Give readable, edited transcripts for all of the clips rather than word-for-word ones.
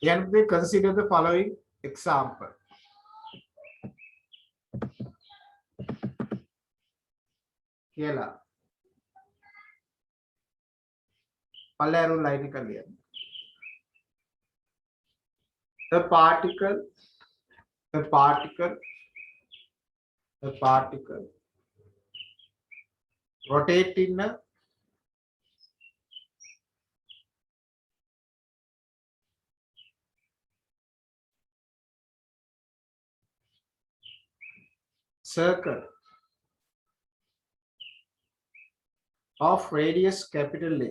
Can we consider the following example? කියලා පල්ලෑරු line එක ලියන්න. The particle a particle rotate in a circle of radius capital A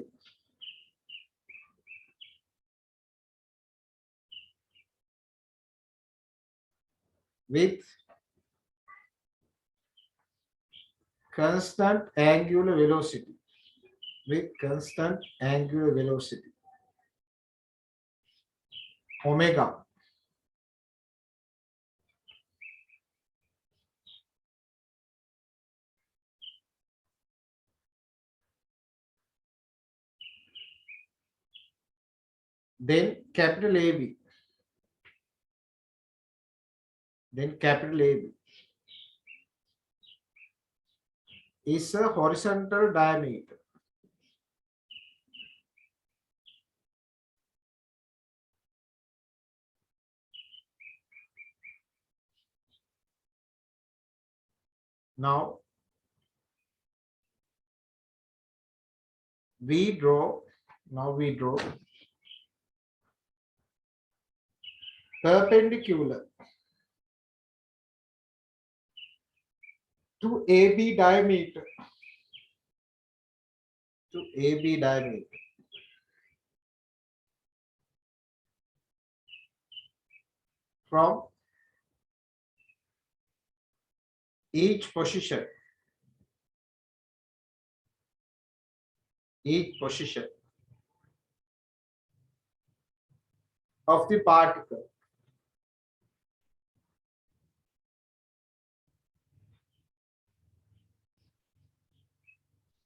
with constant angular velocity omega then capital AB is a horizontal diameter now we draw perpendicular to AB diameter from each position of the particle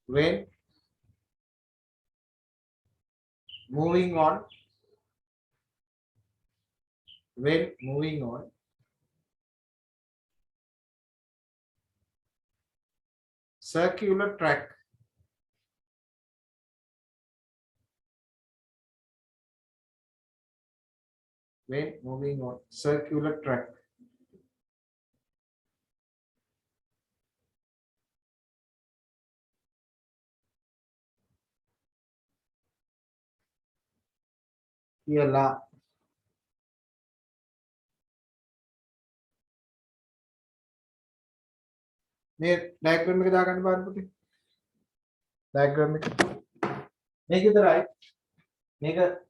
when moving on circular track කියලා මේ diagram එක දාගන්න බලන්න පුතේ diagram එක මේක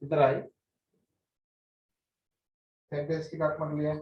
විතරයි sentence ටිකක් මම ලියන්න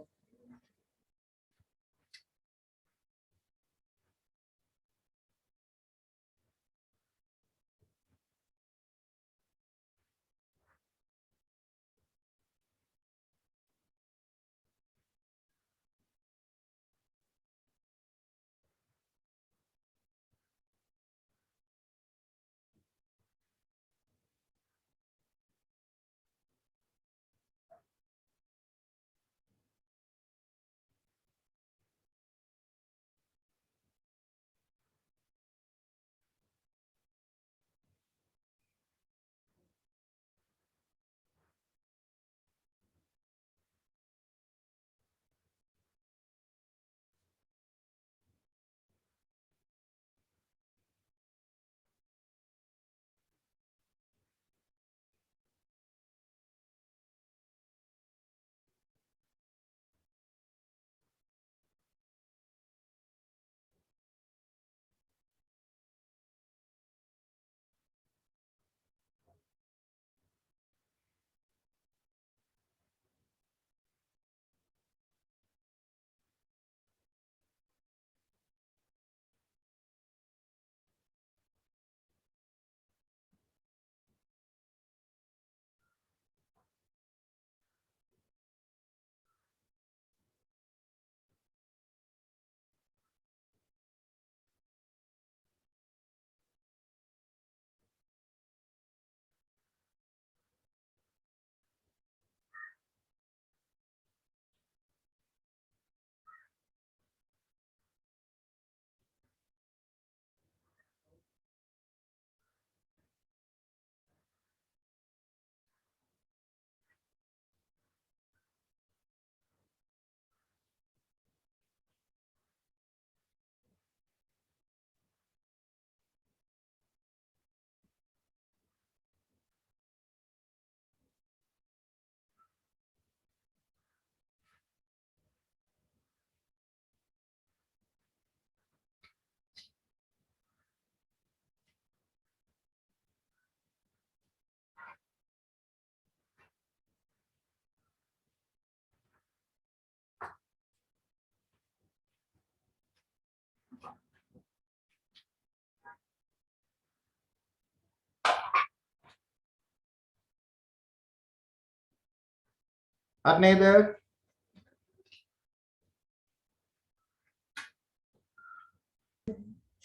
අනේද?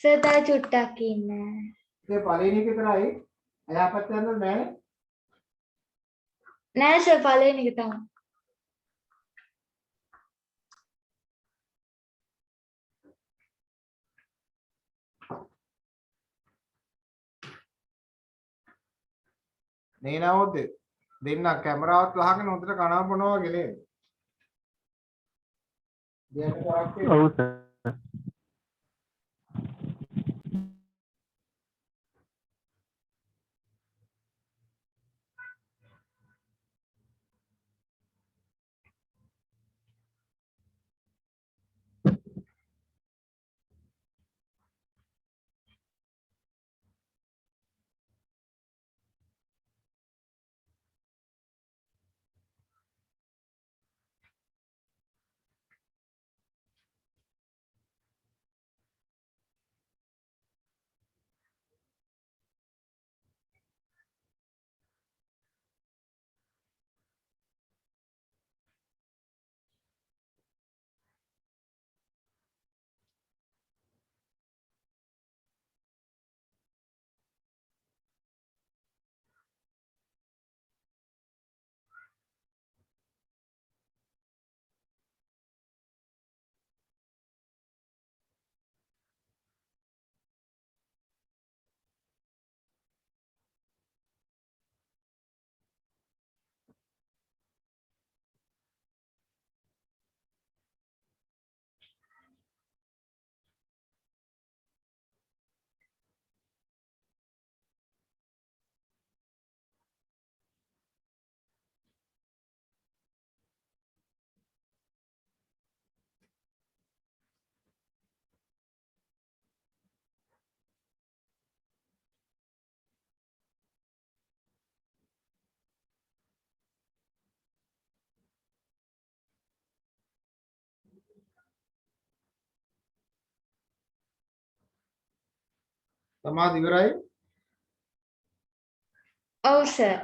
සර් තව චුට්ටක් ඉන්න. ඒ පළවෙනි එක විතරයි. එයාපත් යන්න නෑ. නෑ සර් පළවෙනි එක තමයි. නේ නවොත් දෙන්න කැමරාවත් වහගෙන හොඳට කනවා බොනවා වගේ නේද? දෙන්න කරක් ඔව් සර්. සමාධි ඉවරයි. ඔව් sir.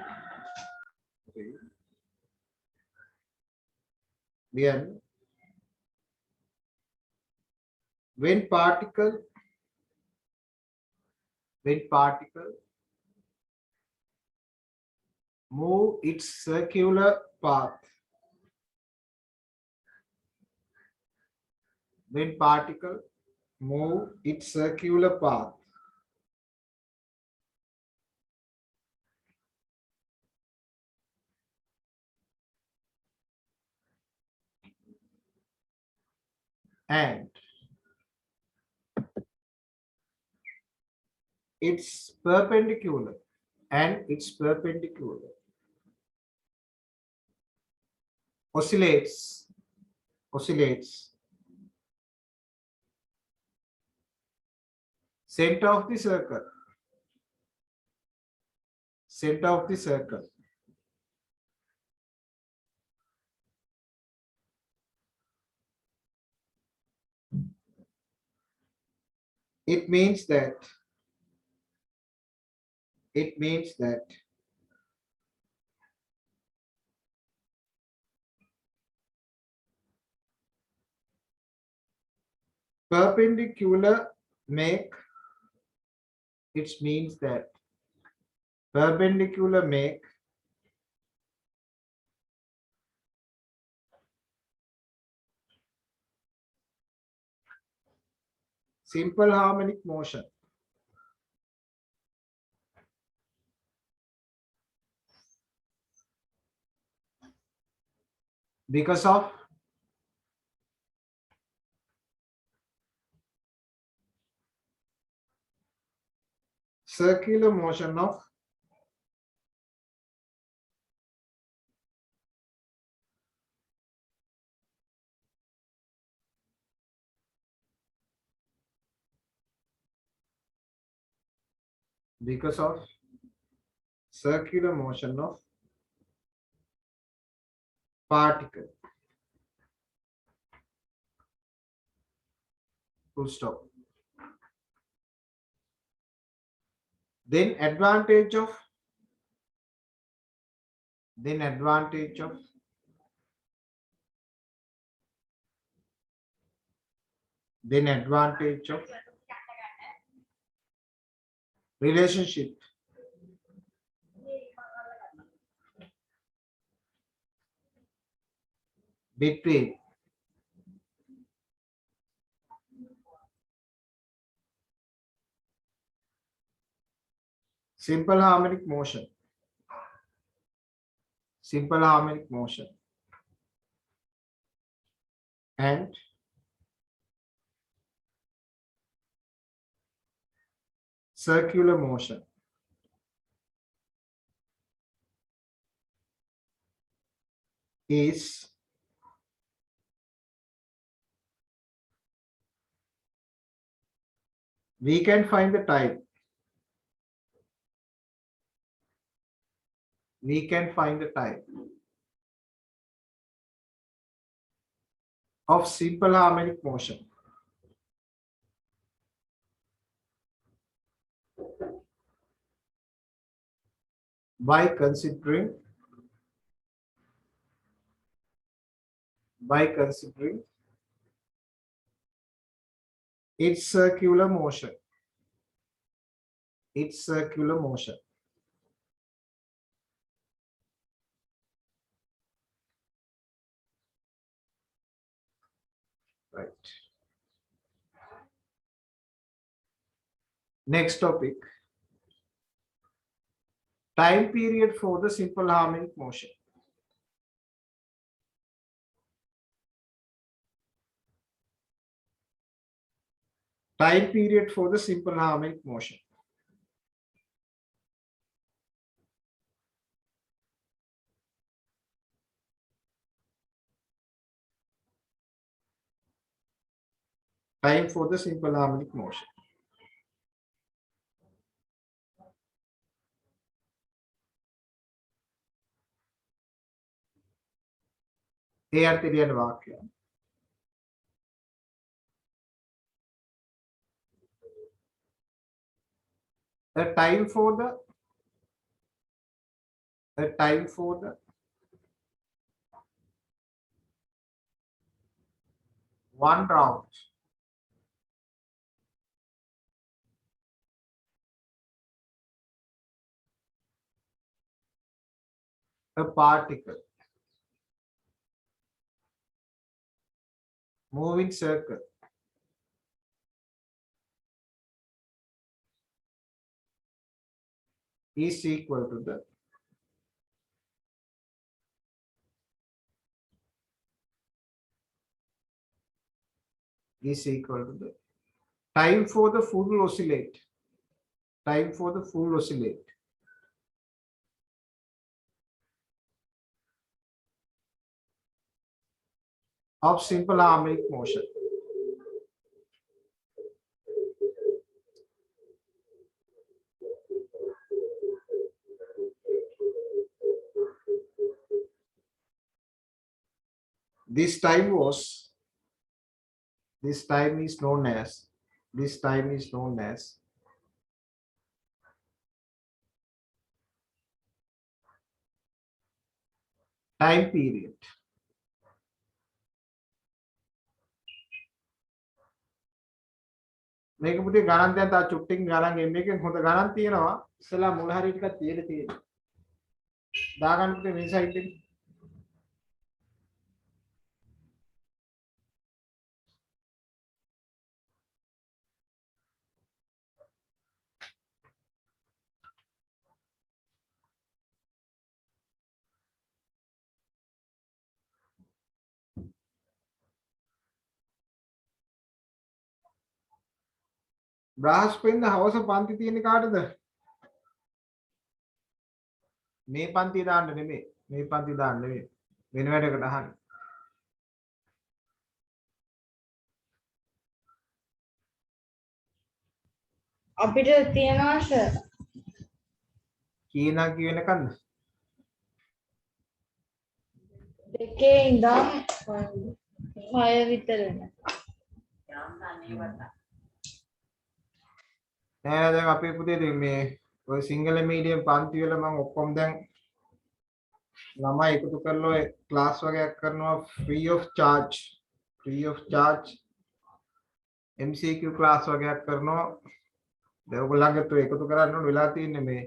Then when particle move its circular path, when particle move its circular path, and it's perpendicular oscillates center of the circle, it means that perpendicular make simple harmonic motion. Because of circular motion of particle. Full stop. Then advantage of then advantage of relationship between simple harmonic motion and circular motion is we can find the type of simple harmonic motion by considering its circular motion. Right. Next topic. Time period for the simple harmonic motion. Time period for the simple harmonic motion. Time for the simple harmonic motion. The time for the one round a particle moving circle is equal to the time for the full oscillate of simple harmonic motion. This time is known as time period. මේක පුතේ ගණන් දැන් තා චුට්ටින් ගණන් එන්න එකෙන් හොඳ ගණන් තියෙනවා ඉස්සලා මුල හරිය ටිකක් තියෙන්නේ දාගන්න පුතේ මේ සයිඩ් එකේ බ්‍රහස්පතින්ද හවස පන්ති තියෙන්නේ කාටද මේ පන්ති දාන්න නෙමෙයි වෙන වැඩකට අහන්න අපිට තියනවා සර් කීනා කියනකන්ද දෙකේ ඉඳන් 6 විතර වෙනකම් නෑ දැන් අපේ පුතේ මේ ඔය සිංගල මීඩියම් පන්ති වල මම ඔක්කොම දැන් ළමයි එකතු කරලා ඔය ක්ලාස් වගේක් කරනවා free of charge MCQ class වගේක් කරනවා. දැන් ඔයගොල්ලන්ගේ તો එකතු කරන්න ඕන වෙලා තියෙන්නේ මේ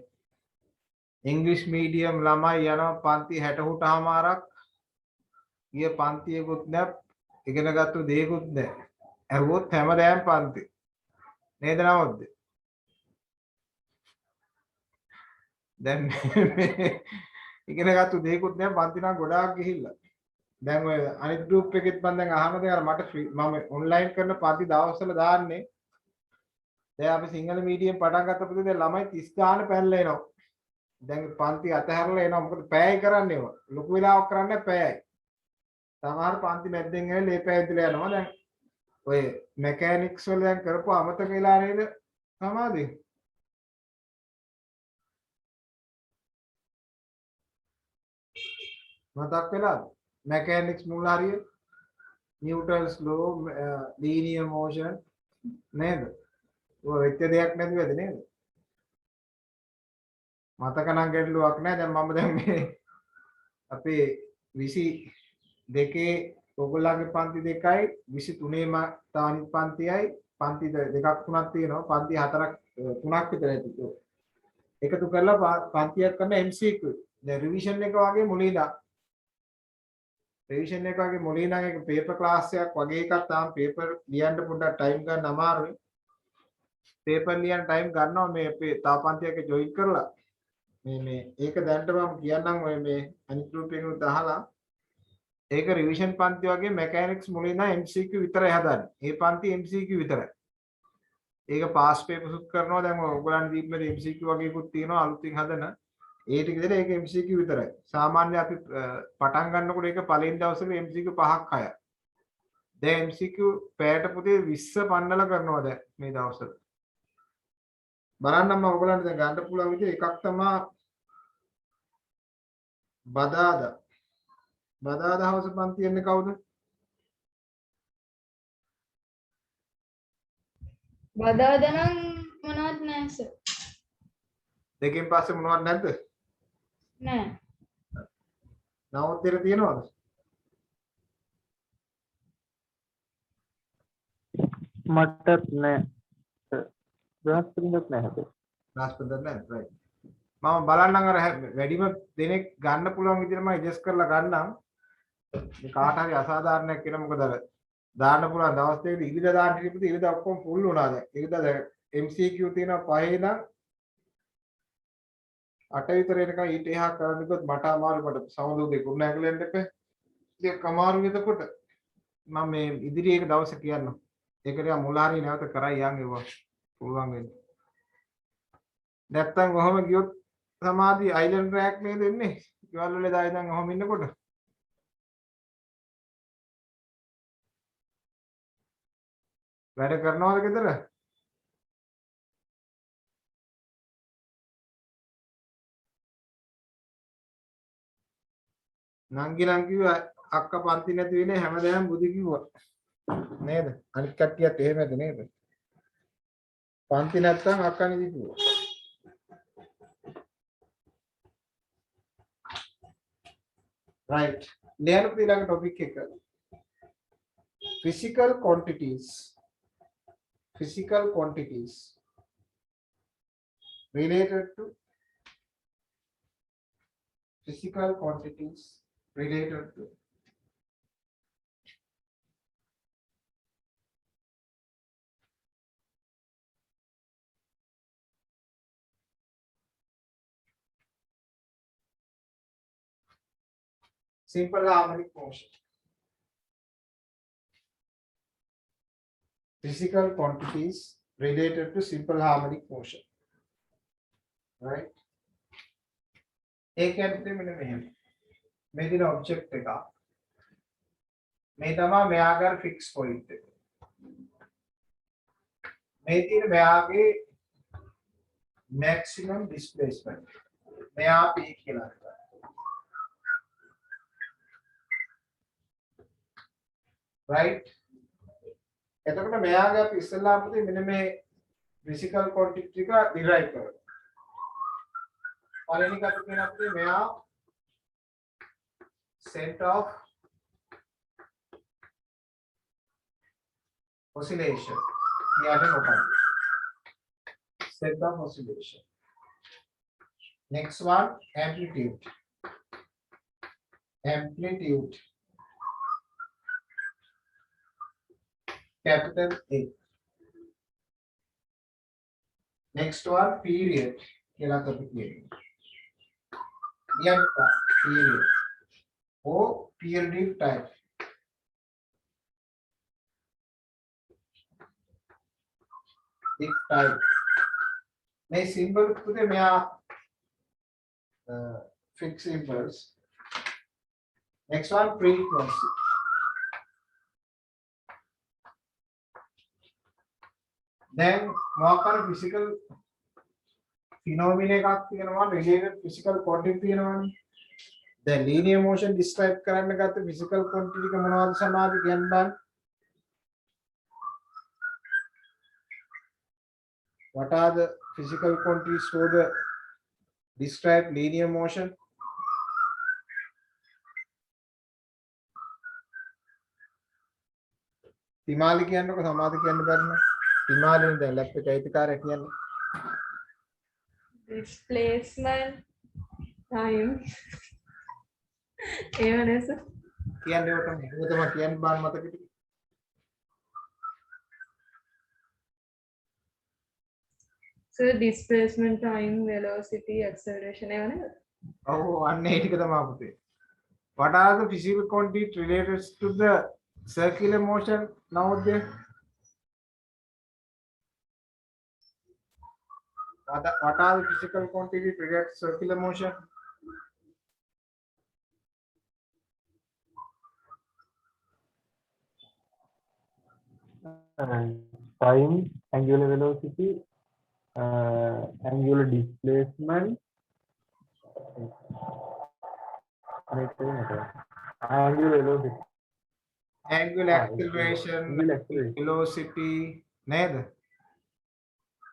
ඉංග්‍රීසි මීඩියම් ළමයි යනවා පන්ති 60ටමාරක්. ගිය පන්තියකුත් නැත් ඉගෙනගත්තු දෙයක්වත් නැහැ. ඇහුවොත් හැමදාම පන්ති. නේද නවද්ද? දැන් මේ ඉගෙනගත්තු දෙයක්වත් නැහැ පන්ති නම් ගොඩාක් ගිහිල්ලා. දැන් ඔය අනිත් ගෲප් එකෙත් මම දැන් අහනවා දැන් අර මට මම ඔන්ලයින් කරන පන්ති දවස්වල දාන්නේ. දැන් අපි සිංහල මීඩියම් පටන් ගත්තපොත් දැන් ළමයි 30 ගාන පැනලා එනවා. දැන් පන්ති අතහැරලා එනවා. මොකද පැයයි කරන්නේ ඒවා. ලොකු වෙලාවක් කරන්නේ පැයයි. සමහර පන්ති මැද්දෙන් ඇවිල්ලා ඒ පැය ඉඳලා යනවා. දැන් ඔය මෙකැනික්ස් වල දැන් කරපුවා අමතක වෙලා නේද? සමාධිය. මතක් වෙලාද? මෙකැනික්ස් මුල් හරිය නිව්ටන්ස් ලෝ ලීනියර් මෝෂන් නේද? ඔය වෙච්ච දෙයක් නැතිවද නේද? මතක නම් ගැටලුවක් නැහැ. දැන් මම දැන් මේ අපේ 22 ඔයගොල්ලන්ගේ පන්ති 2යි 23ම තානිත් පන්තියයි පන්ති දෙකක් තුනක් තියෙනවා. පන්ති 4ක් 3ක් විතර ඇති. එකතු කරලා පන්තියක් කරන MCQ. දැන් රිවිෂන් එක වගේ මුලින්දා රිවිෂන් එක වගේ මුලින්දා එක පේපර් ක්ලාස් එකක් වගේ එකක් තාම පේපර් ලියන්න පොඩ්ඩක් ටයිම් ගන්න අමාරුයි. පේපර් ලියන්න ටයිම් ගන්නවා මේ අපේ තාපන්තියක ජොයින් කරලා. මේ ඒක දැනට මම කියන්නම් ඔය මේ අනිත් ගෲප් එකෙන් අහලා ඒක රිවිෂන් පන්ති වගේ මෙකැනික්ස් මුලින්ම MCQ විතරයි හදන්නේ. ඒ පන්ති MCQ විතරයි. ඒක පාස් පේපර්ස් කරනවා. දැන් ඔයගොල්ලන් දීප්මේ MCQ වගේකුත් තියෙනවා අලුතින් හදන. ඒ ටික විතර ඒක MCQ විතරයි. සාමාන්‍ය අපි පටන් ගන්නකොට ඒක පළවෙනි දවසේ MCQ 5ක් 6ක්. දැන් MCQ පැයට පුතේ 20 පන්නලා කරනවා දැන් මේ දවස්වල. බලන්නම්ම ඔයගොල්ලන්ට දැන් ගන්න පුළුවන් විදිහ එකක් තමයි බදාදා. බදාදා හවස පන්ති යන්නේ කවුද? බදාදා නම් මොනවත් නැහැ සර්. දෙකෙන් පස්සේ මොනවත් නැද්ද? නෑ. නවෝදයට තියනවද? මටත් නෑ. බ්‍රහස්පතින්දත් නෑ හැබැයි. බ්‍රහස්පතින්දත් නෑ. right. මම බලන්නම් අර වැඩිම දෙනෙක් ගන්න පුළුවන් විදිහට මම ඇඩ්ජස්ට් කරලා ගන්නම්. මේ කාට හරි අසාධාරණයක් කියලා මොකද අර දාන්න පුළුවන් දවස් දෙකේ ඉරිදා දාන්න ඉතින් ඉරිදා ඔක්කොම ෆුල් වුණා දැන්. ඉරිදා දැන් MCQ තියෙනවා 5 ඉඳන් 8 විතර එනකන් ඊට එහා කරන්න ගියොත් මට අමාරු මට සමදුගේ කුරුණෑගලෙන් එක ඒක අමාරු එතකොට මම මේ ඉදිරියේ එක දවස් කියන්නම්. ඒක ටික මුල හරිය නැවත කරයි යන් ඒවා පුළුවන් වෙන්නේ. නැත්තම් කොහොම ගියොත් සමාධි අයිලන්ඩ් රෑක් නේද එන්නේ? ගෙවල් වල දායි දැන් ඔහොම ඉන්නකොට වැඩ කරනවද ගෙදර? නංගි නම් කිව්වා අක්කා පන්ති නැති වෙන්නේ හැමදාම බුදි කිව්වා. නේද? අනිත් කට්ටියත් එහෙමද නේද? පන්ති නැත්තම් අක්කා නිදි කිව්වා. right. ලියන්න ඊළඟ ටොපික් එක. physical quantities related to simple harmonic motion. Physical quantities related to simple harmonic motion. Right? ඒ කියන්නේ මෙන්න මෙහෙම. මේ දින ඔබ්ජෙක්ට් එක. මේ තමයි මෙයාගේ ෆික්ස් පොයින්ට් එක. මේ තියෙන මෙයාගේ maximum displacement. මෙයා P කියලා හිතන්න. right? එතකොට මෙයාගේ අපි ඉස්සෙල්ලාම පුතේ මෙන්න මේ physical quantity එක derive කරනවා. පළවෙනි එක අපි කියන අපේ මෙයා center of oscillation එයාට නොකරන. Set of oscillation. Next one, amplitude. Amplitude. Capital A. Next one, period. කියලා අපි කියනවා. Period. or periodic type. Big type. මේ symbol පුතේ මෙයා fixed symbols. Next one, frequency. Then මොකක් කර physical phenomena එකක් තියෙනවා, related physical quantity තියෙනවානේ. දැන් linear motion describe කරන්න ගත්ත physical quantity එක මොනවද සමාධි කියන්න බලන්න. What are the physical quantities for the describe linear motion? තිමාලි කියන්නකො සමාධි කියන්න බැරිනේ. තිමාලිනේ දැන් ලැප් එක අයිතිකාරය කියන්නේ. displacement time ඒවනේ සර් කියන්නේ ඔක තමයි කියන්න බාන්න මතකෙට. sir displacement time velocity acceleration ඒවනේ ඔව් අන්න ඒ ටික තමයි පුතේ. What are the physical quantities related to the circular motion nowadays? What are the physical quantities related to circular motion? Time, angular velocity, angular displacement, angular velocity, Angular acceleration, angular acceleration. velocity, නේද?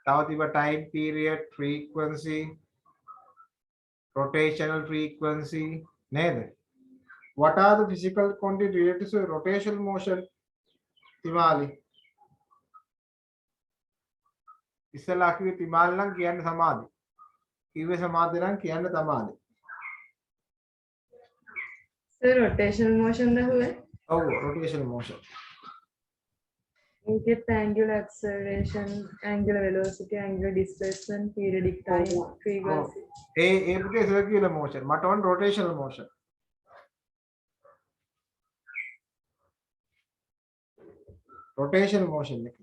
තව තිබ්බ time period, frequency, rotational frequency, නේද? What are the physical quantities related to rotational motion? තිමාලි. ඉස්සලා කිව්වේ තිමාලි නම් කියන්න සමාධි. කිව්වේ සමාධි නම් කියන්න තමාලි. sir rotational motion ද हुए ඔව් rotational motion. you get angular acceleration angular velocity angular displacement periodic time frequency ඒ පුතේ circular motion. මට ඕන rotational motion. rotational motion එක.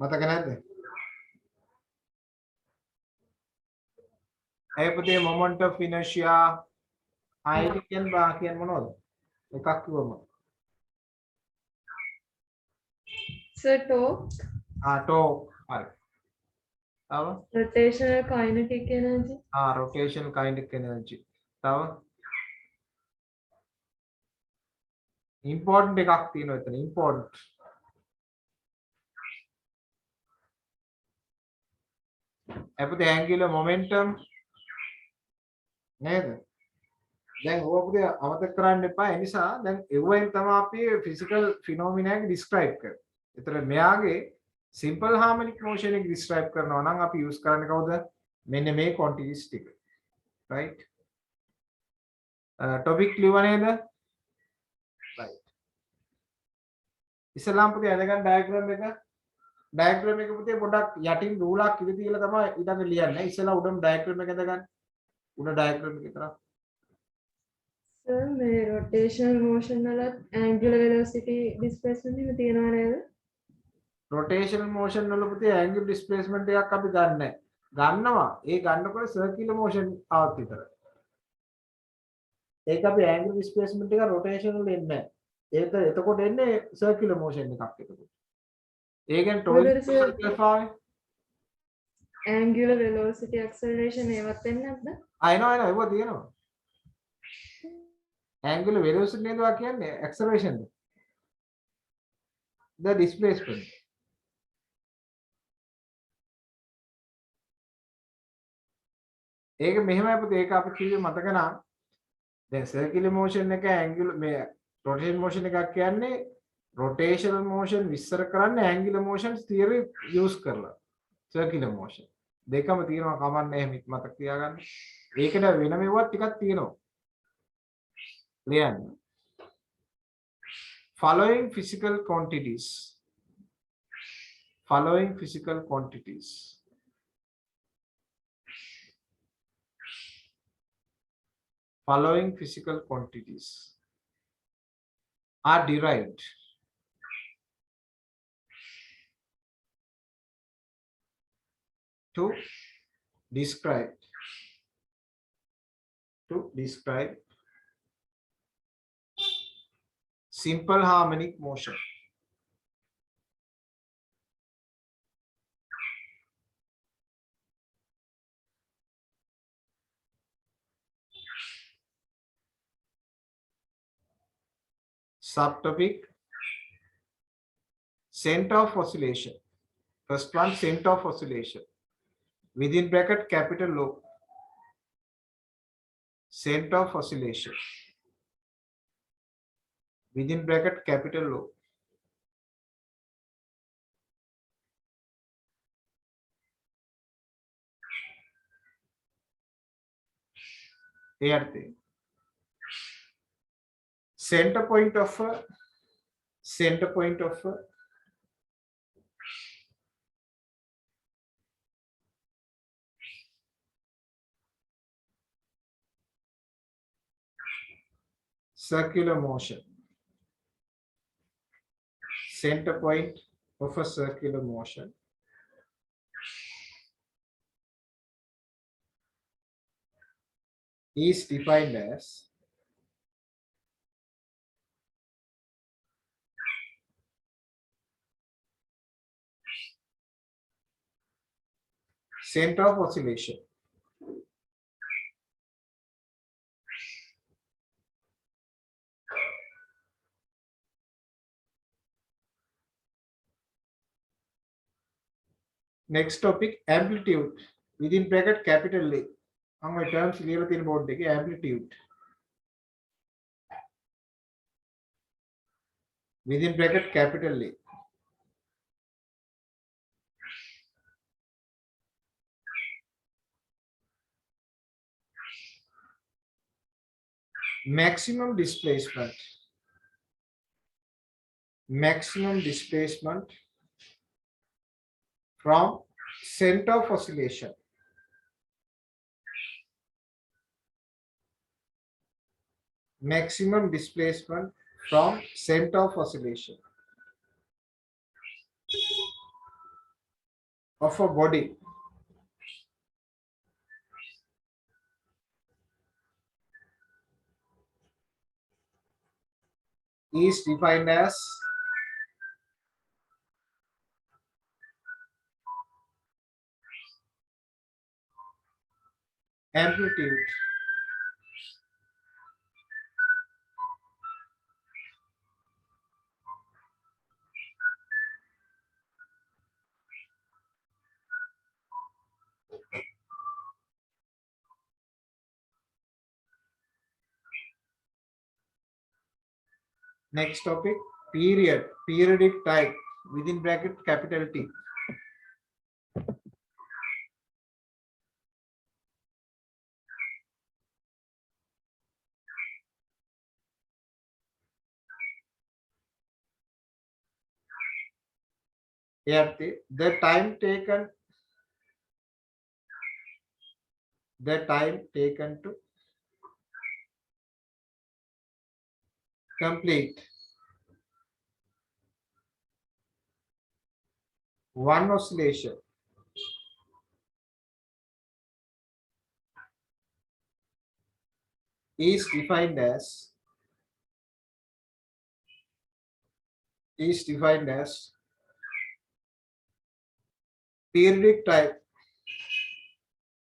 මතක නැද්ද? ඒ පුතේ moment of inertia Einstein බා කියන්නේ මොනවද? එකක් කිව්වම. sir torque torque හරි. තව rotational kinetic energy rotational kinetic energy. තව important එකක් තියෙනවා එතන important. අපිට angular momentum නේද? දැන් ඕක පුතේ අමතක කරන්න එපා. ඒ නිසා දැන් එවෙන් තමයි අපි physical phenomena එක describe කරන්නේ. ඒතර මෙයාගේ simple harmonic motion එක describe කරනවා නම් අපි use කරන්නේ කවුද? මෙන්න මේ quantities ටික. right? topic ලියුවා නේද? right. ඉස්සලාම් පුතේ අදගන්න diagram එක පුතේ පොඩක් යටින් රූලක් ඉඳ තියලා තමයි ඊටඟ ලියන්නේ. ඉස්සලා උඩම diagram එක ඇඳගන්න. උඩ diagram එක විතරක්. sir මේ rotational motion වලත් angular velocity displacement එක තියෙනවා නේද rotational motion වල පුතේ angular displacement එකක් අපි ගන්නෑ. ගන්නවා. ඒ ගන්නකොට circular motion ආවත් විතරයි. ඒක අපි angular displacement එක rotation වල එන්නේ නැහැ. ඒක එතකොට එන්නේ circular motion එකක් එතකොට. ඒ කියන්නේ total angular velocity acceleration ඒවත් එන්නේ නැද්ද අයනවා ඒවා තියෙනවා. angular velocity නේද වා කියන්නේ acceleration the displacement. ඒක මෙහෙමයි පුතේ ඒක අපි කිව්වේ මතක නම් දැන් circular motion එක angular මේ rotation motion එකක් කියන්නේ rotational motion විස්තර කරන්නේ angular motion theory use කරලා circular motion දෙකම තියෙනවා කමන්නේ එහෙම මතක තියාගන්න. ඒකට වෙන මෙවුවක් ටිකක් තියෙනවා. ලියන්න. Following physical quantities. Following physical quantities. Following physical quantities are derived to describe simple harmonic motion. Subtopic center of oscillation. First one, center of oscillation. Within bracket capital O. Center of oscillation. Within bracket capital O. Here center point of a circular motion. Center point of a circular motion is defined as center of oscillation. Next topic, amplitude. Within bracket capital A. On my terms clear in board amplitude. Within bracket capital A. Maximum displacement. Maximum displacement from center of oscillation. Maximum displacement from center of oscillation of a body is defined as amplitude. Next topic, period, periodic time, within bracket capital T. Here the time taken to complete one oscillation is defined as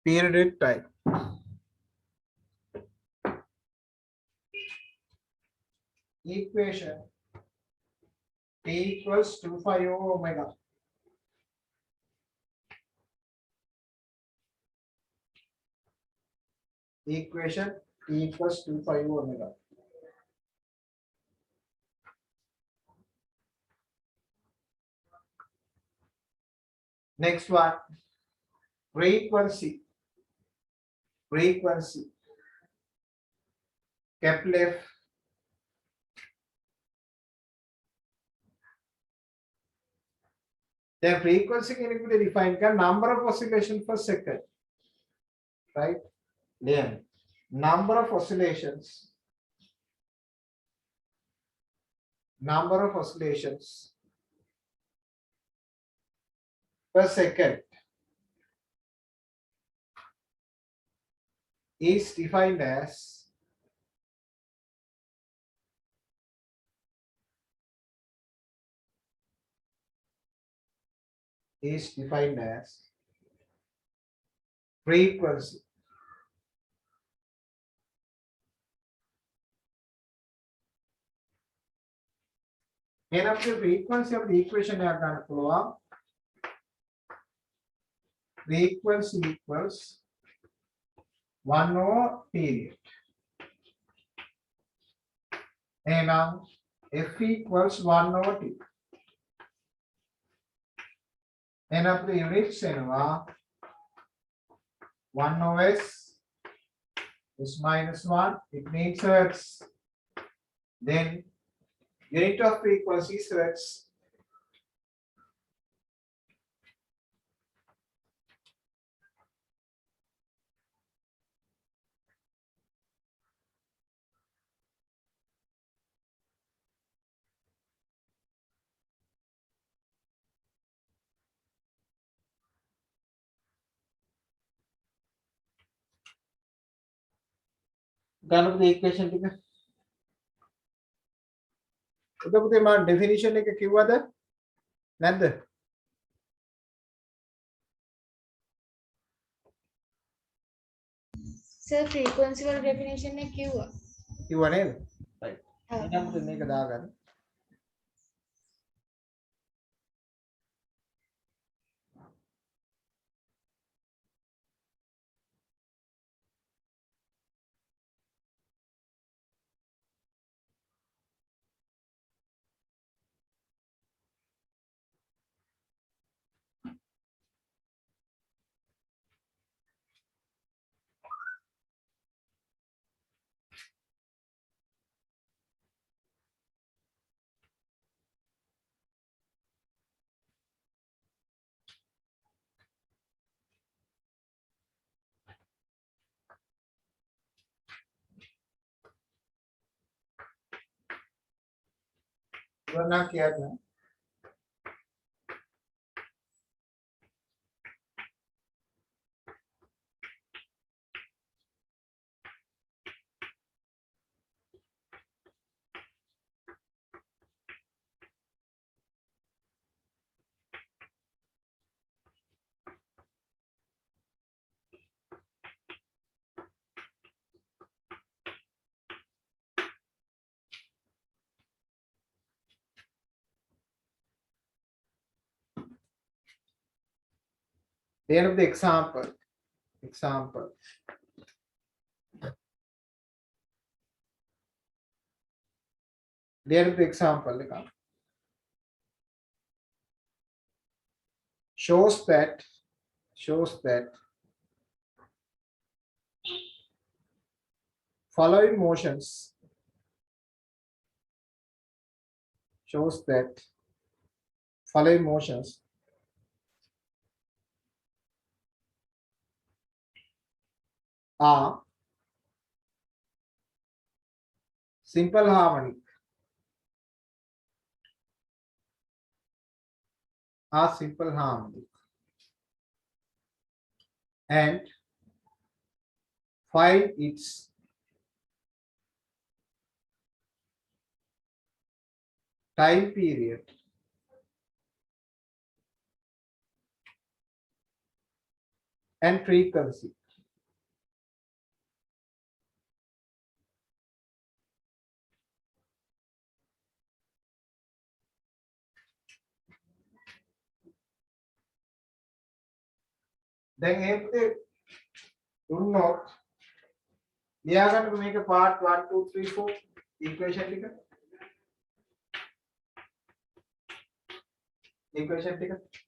periodic time. Equation T equals 250 omega. Equation T E equals 2 pi omega. Next one, frequency. Frequency. Kepler. The frequency can be defined as number of oscillations per second. Right? Then number of oscillations. Number of oscillations per second is defined as frequency. And of the frequency of the equation I can follow. Frequency equals 1 over period. And now F equals 1 over T. And of the units 1 over S minus 1, it means hertz. Then unit of frequency is hertz. ගන්න පුතේ equation ටික. උදේ පුතේ මම definition එක කිව්වද? නැද්ද? Sir, frequency වල definition එක කිව්වා. කිව්වා නේද? right. ඔව්. එහෙනම් පුතේ මේක දාගන්න. ඉවරනා කියන්න. The end of the example. The end of the example shows that following motions are simple harmonic. And find its time period and frequency. Then if they do not ලියා ගන්නකො මේක part 1 2 3 4 equation ටික. equation ටික.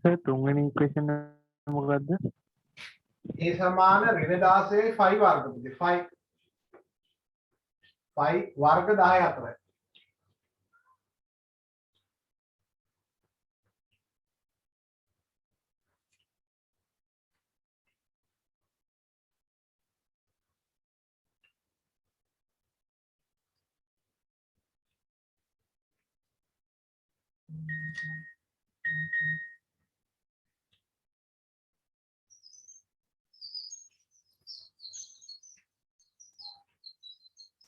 Sir තුන්වෙනි equation මොකද්ද? A සමාන ඍණ 16 5 වර්ග පුතේ 5 වර්ග 10 අතරයි.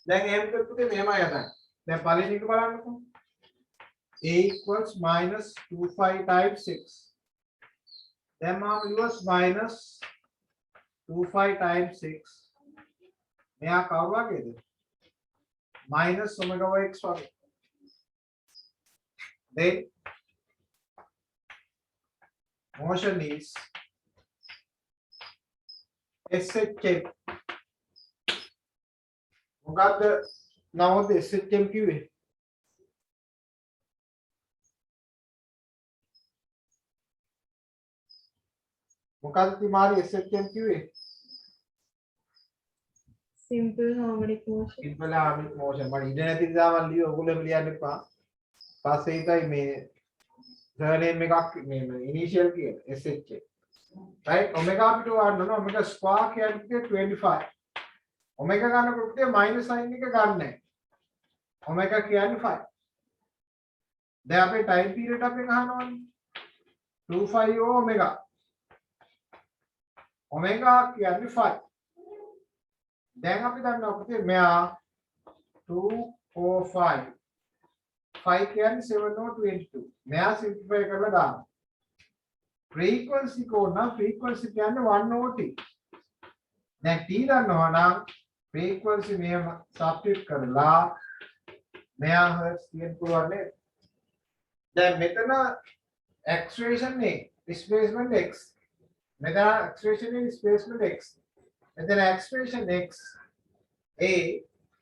දැන් එහෙම කරපු දෙ මෙහෙමයි යතන. දැන් පළවෙනි එක බලන්නකො. A equals minus 25 times 6. දැන් මම ලියුවස් minus 25 times 6. මෙයා කවුරු වගේද? minus omega over x වගේ. Then motion is SHM. මොකද්ද නමද SHM කිව්වේ? මොකද්ද තිමාරි SHM කිව්වේ? simple harmonic motion. simple harmonic motion. මම ඉඳ නැති නිසා මම ලියුවා ඔයගොල්ලෝ ලියන්න එපා. පස්සේ හිතයි මේ surname එකක් මේ initial කියන SHM. right omega අපිට වඩන්න ඕන omega square කියන්නේ 25. omega ගන්නකොට minus sign එක ගන්න නැහැ. omega කියන්නේ 5. දැන් අපේ time period අපෙන් අහනවානේ. 25 omega. omega කියන්නේ 5. දැන් අපි දන්නවා පුතේ මෙයා 245. 5 කියන්නේ 7 or 22. මෙයා simplify කරලා දාන්න. frequency code නම් frequency කියන්නේ 1 over t. දැන් t දන්නවා නම් frequency මෙහෙම substitute කරලා මෙයා hertz කියන්න පුළුවන් නේද? දැන් මෙතන acceleration a displacement x. මෙතන acceleration a displacement x. මෙතන acceleration x a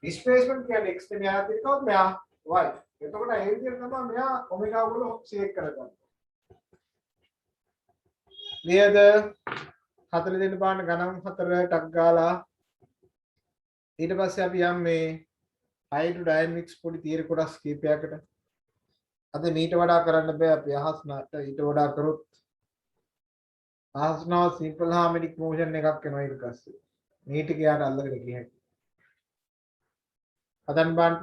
displacement කියන්නේ x නේ මෙයා තියෙනවා මෙයා y. එතකොට ඒ විදිහට තමයි මෙයා omega වල shake කරගන්නේ. නේද? 4 දෙන්න පාන්න ගණන් 4 ටක් ගාලා ඊට පස්සේ අපි යම් මේ hydrodynamics පොඩි තියරි කොටස් කීපයකට අද මීට වඩා කරන්න බෑ අපි අහස්නට ඊට වඩා කරොත් අහස්නවා simple harmonic motion එකක් වෙනවා ඊට පස්සේ මේ ටික යාට අල්ලගෙන ගියහක් හදන්න බාන්න